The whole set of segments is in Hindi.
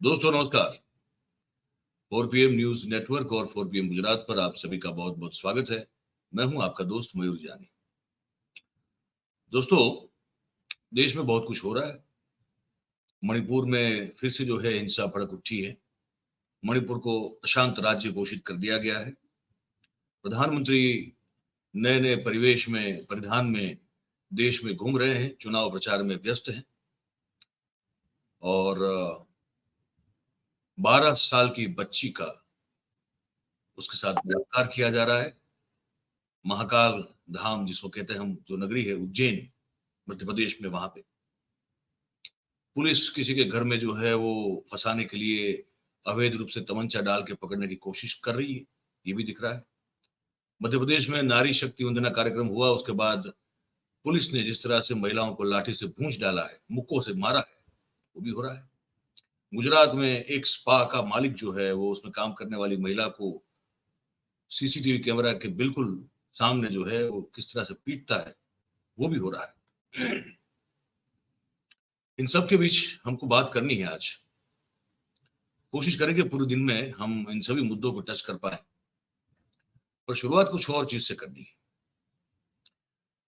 दोस्तों नमस्कार। 4 PM न्यूज नेटवर्क और 4 PM गुजरात पर आप सभी का बहुत बहुत स्वागत है। मैं हूं आपका दोस्त मयूर जानी। दोस्तों, देश में बहुत कुछ हो रहा है। मणिपुर में फिर से जो है हिंसा भड़क उठी है। मणिपुर को अशांत राज्य घोषित कर दिया गया है। प्रधानमंत्री नए नए परिधान में देश में घूम रहे हैं, चुनाव प्रचार में व्यस्त हैं और 12 साल की बच्ची का उसके साथ बलात्कार किया जा रहा है। महाकाल धाम जिसको कहते हैं हम, जो नगरी है उज्जैन मध्य प्रदेश में, वहां पे पुलिस किसी के घर में जो है वो फंसाने के लिए अवैध रूप से तमंचा डाल के पकड़ने की कोशिश कर रही है, ये भी दिख रहा है। मध्य प्रदेश में नारी शक्ति वंदना कार्यक्रम हुआ, उसके बाद पुलिस ने जिस तरह से महिलाओं को लाठी से भूंज डाला है, मुक्कों से मारा है, वो भी हो रहा है। गुजरात में एक स्पा का मालिक जो है वो उसमें काम करने वाली महिला को सीसीटीवी कैमरा के बिल्कुल सामने जो है वो किस तरह से पीटता है, वो भी हो रहा है। इन सब के बीच हमको बात करनी है आज। कोशिश करेंगे पूरे दिन में हम इन सभी मुद्दों को टच कर पाए, पर शुरुआत कुछ और चीज से करनी है।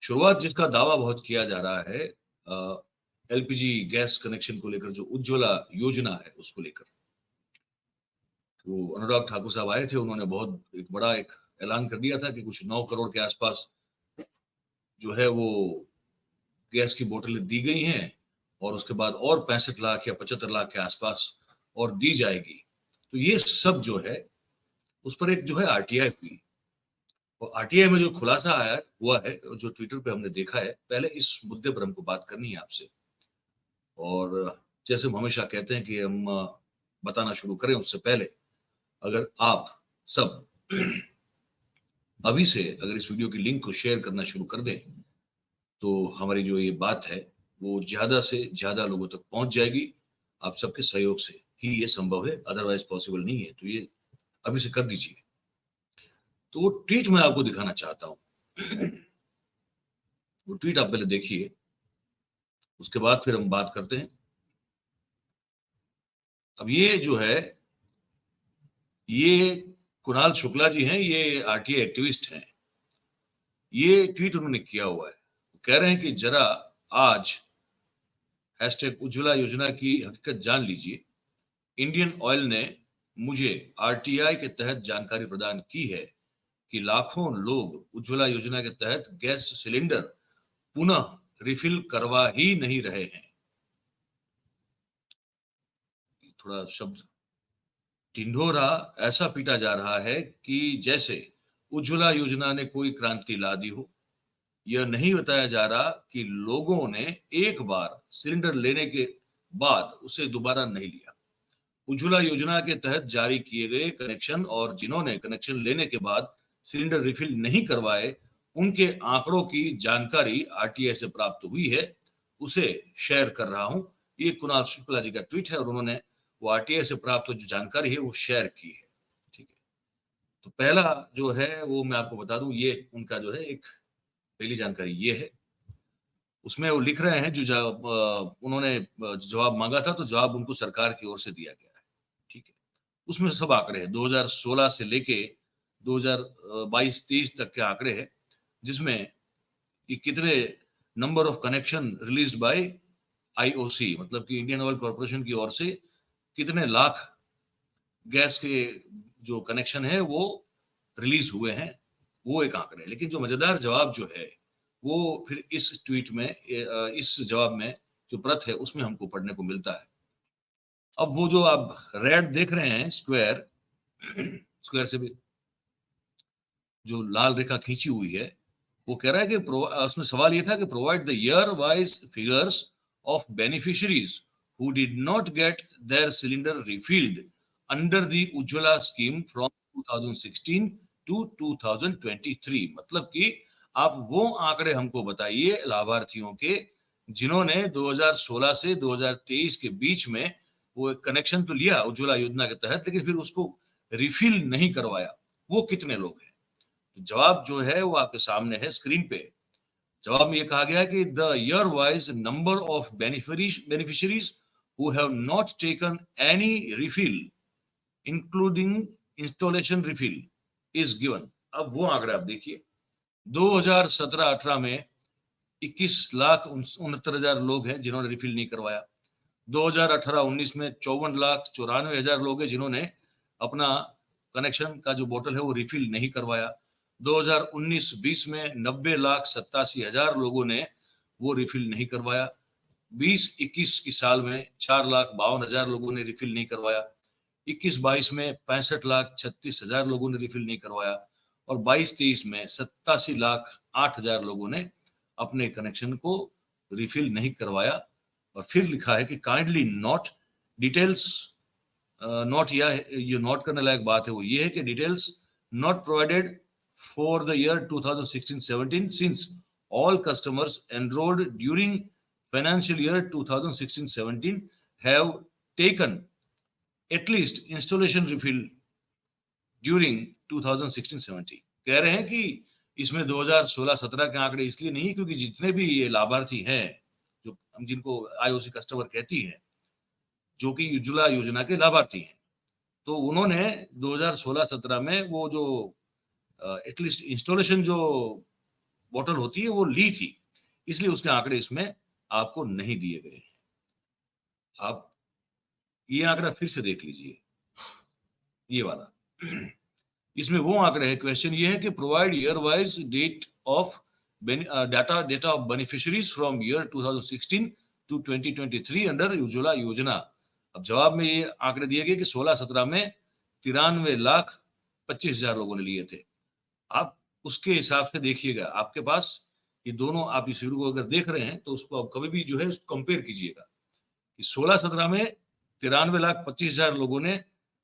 शुरुआत जिसका दावा बहुत किया जा रहा है एलपीजी गैस कनेक्शन को लेकर, जो उज्ज्वला योजना है उसको लेकर। तो अनुराग ठाकुर साहब आए थे, उन्होंने बहुत एक बड़ा ऐलान कर दिया था कि कुछ 9 करोड़ के आसपास जो है वो गैस की बोतलें दी गई हैं और उसके बाद और 65 लाख या 75 लाख के आसपास और दी जाएगी। तो ये सब जो है उस पर एक जो है आरटीआई हुई, और आरटीआई में जो खुलासा आया हुआ है, जो ट्विटर पे हमने देखा है, पहले इस मुद्दे पर हमको बात करनी है आपसे। और जैसे हम हमेशा कहते हैं कि हम बताना शुरू करें उससे पहले, अगर आप सब अभी से अगर इस वीडियो की लिंक को शेयर करना शुरू कर दें तो हमारी जो ये बात है वो ज्यादा से ज्यादा लोगों तक पहुंच जाएगी। आप सबके सहयोग से ही ये संभव है, अदरवाइज पॉसिबल नहीं है। तो ये अभी से कर दीजिए। तो वो ट्वीट मैं आपको दिखाना चाहता हूं। वो ट्वीट आप पहले देखिए, उसके बाद फिर हम बात करते हैं। अब ये जो है, ये कुणाल शुक्ला जी हैं, ये आरटीआई एक्टिविस्ट हैं। ये ट्वीट उन्होंने किया हुआ है, कह रहे हैं कि जरा आज हैशटैग उज्ज्वला योजना की हकीकत जान लीजिए। इंडियन ऑयल ने मुझे आरटीआई के तहत जानकारी प्रदान की है कि लाखों लोग उज्ज्वला योजना के तहत गैस सिलेंडर पुनः रिफिल करवा ही नहीं रहे हैं। थोड़ा शब्द, ढिंढोरा ऐसा पीटा जा रहा है कि जैसे उज्ज्वला योजना ने कोई क्रांति ला दी हो। यह नहीं बताया जा रहा कि लोगों ने एक बार सिलेंडर लेने के बाद उसे दोबारा नहीं लिया। उज्ज्वला योजना के तहत जारी किए गए कनेक्शन और जिन्होंने कनेक्शन लेने के बाद सिलेंडर रिफिल नहीं करवाए, उनके आंकड़ों की जानकारी आरटीआई से प्राप्त हुई है, उसे शेयर कर रहा हूं। ये कुणाल शुक्ला जी का ट्वीट है और उन्होंने वो आरटीआई से प्राप्त जो जानकारी है वो शेयर की है। ठीक है, तो पहला जो है वो मैं आपको बता दूं, ये उनका जो है एक पहली जानकारी ये है। उसमें वो लिख रहे हैं उन्होंने जवाब मांगा था, तो जवाब उनको सरकार की ओर से दिया गया है। ठीक है, उसमें सब आंकड़े हैं 2016 से लेके 2022-23 तक के आंकड़े हैं, जिसमें कि कितने number of connection released by IOC, मतलब कि इंडियन ऑयल कॉर्पोरेशन की ओर से कितने लाख गैस के जो कनेक्शन है वो रिलीज हुए हैं, वो एक आंकड़े है। लेकिन जो मजेदार जवाब जो है वो फिर इस ट्वीट में, इस जवाब में जो प्रत है उसमें हमको पढ़ने को मिलता है। अब वो जो आप रेड देख रहे हैं स्क्वायर, स्क्वायर से भी जो लाल रेखा खींची हुई है, वो कह रहा है कि उसमें सवाल ये था कि provide the year wise figures of beneficiaries who did not get their cylinder refilled under the Ujjwala scheme from 2016 to 2023। मतलब कि आप वो आंकड़े हमको बताइए लाभार्थियों के जिन्होंने 2016 से 2023 के बीच में वो कनेक्शन तो लिया उज्ज्वला योजना के तहत, लेकिन फिर उसको रिफिल नहीं करवाया, वो कितने लोग हैं। जवाब जो है वो आपके सामने है स्क्रीन पे। जवाब में ये कहा गया है कि the year wise number of beneficiaries who have not taken any refill including installation refill is given. अब वो आंकड़े आप देखिए, 2017-18 में 21,69,000 लोग हैं जिन्होंने रिफिल नहीं करवाया। 2018-19 में 54,94,000 लोग हैं जिन्होंने अपना कनेक्शन का जो बोतल है वो रिफिल नहीं करवाया। 2019-20 में 90,87,000 लोगों ने वो रिफिल नहीं करवाया। 20-21 की साल में 4,52,000 लोगों ने रिफिल नहीं करवाया। 21-22 में 65,36,000 लोगों ने रिफिल नहीं करवाया और 22-23 में 87,08,000 लोगों ने अपने कनेक्शन को रिफिल नहीं करवाया। और फिर लिखा है कि काइंडली नोट डिटेल्स नोट, या ये नोट करने लायक बात है वो ये है कि details not provided for the year 2016-17 since all customers enrolled during financial year 2016-17 have taken at least installation refill during 2016-17। कह रहे हैं कि इसमें 2016-17 के आंकड़े इसलिए नहीं क्योंकि जितने भी ये लाभार्थी हैं जो हम जिनको आईओसी कस्टमर कहती है, जो कि उज्ज्वला योजना के लाभार्थी हैं, तो उन्होंने 2016-17 में वो जो एटलीस्ट इंस्टॉलेशन जो बोतल होती है वो ली थी, इसलिए उसके आंकड़े इसमें आपको नहीं दिए गए हैं। आप ये आंकड़ा फिर से देख लीजिए, ये वाला इसमें वो आंकड़े हैं। क्वेश्चन ये है कि provide year wise date of data of beneficiaries from year 2016 to 2023 under Ujjwala योजना। अब जवाब में ये आंकड़े दिए गए कि 16-17 में 93,25,000 लोगों ने लिए थे। आप उसके हिसाब से देखिएगा, आपके पास ये दोनों, आप इस वीडियो को अगर देख रहे हैं तो उसको आप कभी भी जो है उसको कंपेयर कीजिएगा कि 16-17 में 93,25,000 लोगों ने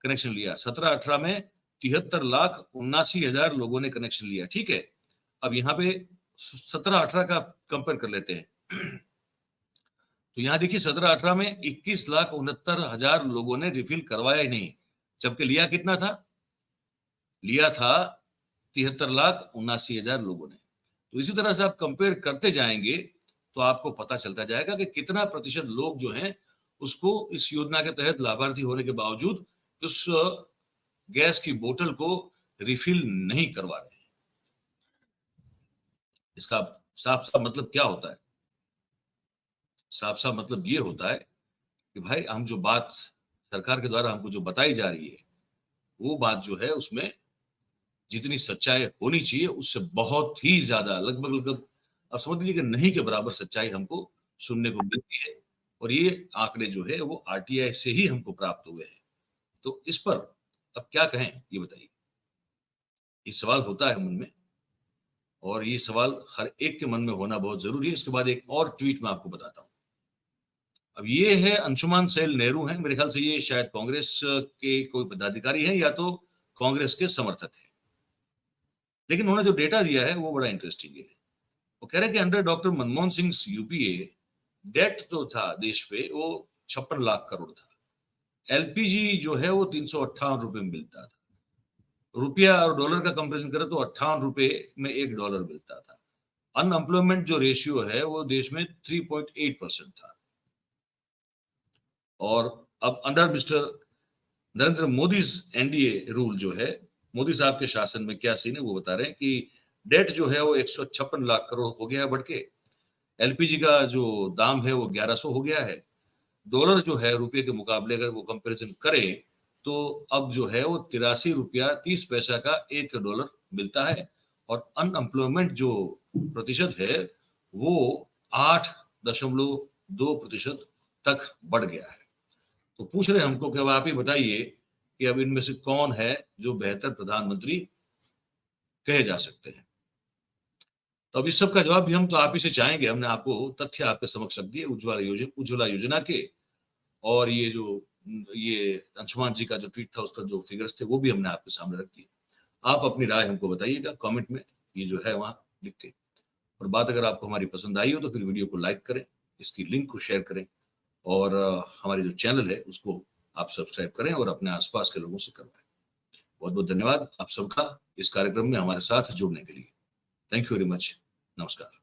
कनेक्शन लिया, 17-18 में 73,79,000 लोगों ने कनेक्शन लिया। ठीक है, अब यहाँ पे 17-18 का कंपेयर कर लेते हैं तो यहाँ देखिए 17-18 में 21,69,000 लोगों ने रिफिल करवाया ही नहीं, जबकि लिया कितना था, लिया था 73,79,000 लोगों ने। तो इसी तरह से आप कंपेयर करते जाएंगे तो आपको पता चलता जाएगा कि कितना प्रतिशत लोग जो हैं उसको इस योजना के तहत लाभार्थी होने के बावजूद उस गैस की बोतल को रिफिल नहीं करवा रहे हैं। इसका साफ साफ मतलब क्या होता है? साफ साफ मतलब ये होता है कि भाई हम जो बात सरकार के द्वारा हमको जो बताई जा रही है वो बात जो है उसमें जितनी सच्चाई होनी चाहिए उससे बहुत ही ज्यादा, लगभग आप समझ लीजिए कि नहीं के बराबर सच्चाई हमको सुनने को मिलती है। और ये आंकड़े जो है वो आरटीआई से ही हमको प्राप्त हुए हैं। तो इस पर अब क्या कहें ये बताइए, ये सवाल होता है मन में और ये सवाल हर एक के मन में होना बहुत जरूरी है। इसके बाद एक और ट्वीट मैं आपको बताता हूं। अब ये है अंशुमान सेल नेहरू हैं, मेरे ख्याल से ये शायद कांग्रेस के कोई पदाधिकारी हैं या तो कांग्रेस के समर्थक हैं, लेकिन उन्होंने जो डेटा दिया है वो बड़ा इंटरेस्टिंग है। वो कह रहे हैं कि under doctor Manmohan Singh UPA date जो था देश पे वो 56 लाख करोड़ था। एलपीजी जो है वो 358 रुपए में मिलता था। रुपया और डॉलर का कंपेरिजन करें तो 58 रुपए में $1 मिलता था। अनएम्प्लॉयमेंट जो रेशियो है वो देश में 3.8% था। और अब under mister Narendra Modi NDA rule जो है, मोदी साहब के शासन में क्या सीन है वो बता रहे हैं कि डेट जो है वो 156 लाख करोड़ हो गया है बढ़ के। एलपीजी का जो दाम है वो 1100 हो गया है। डॉलर जो है रुपये के मुकाबले अगर वो कंपैरिजन करें तो अब जो है वो 83 रुपया 30 पैसा का $1 मिलता है। और अनएम्प्लॉयमेंट जो प्रतिशत है वो 8.2% तक बढ़ गया है। तो पूछ रहे हमको कि अब आप ही बताइए कि अब इनमें से कौन है जो बेहतर प्रधानमंत्री कहे जा सकते हैं। तो अब इस सब का जवाब भी हम तो आप ही से चाहेंगे। हमने आपको तथ्य आपके समक्ष रख दिए उज्ज्वला योजना के, और ये अंशुमान जी का जो ट्वीट था उसका जो फिगर्स थे वो भी हमने आपके सामने रख दिए। आप अपनी राय हमको बताइएगा कमेंट में, ये जो है वहां लिख के। और बात अगर आपको हमारी पसंद आई हो तो फिर वीडियो को लाइक करें, इसकी लिंक को शेयर करें और हमारे जो चैनल है उसको आप सब्सक्राइब करें और अपने आसपास के लोगों से करवाएं। बहुत बहुत धन्यवाद आप सबका इस कार्यक्रम में हमारे साथ जुड़ने के लिए। Thank you very much. नमस्कार।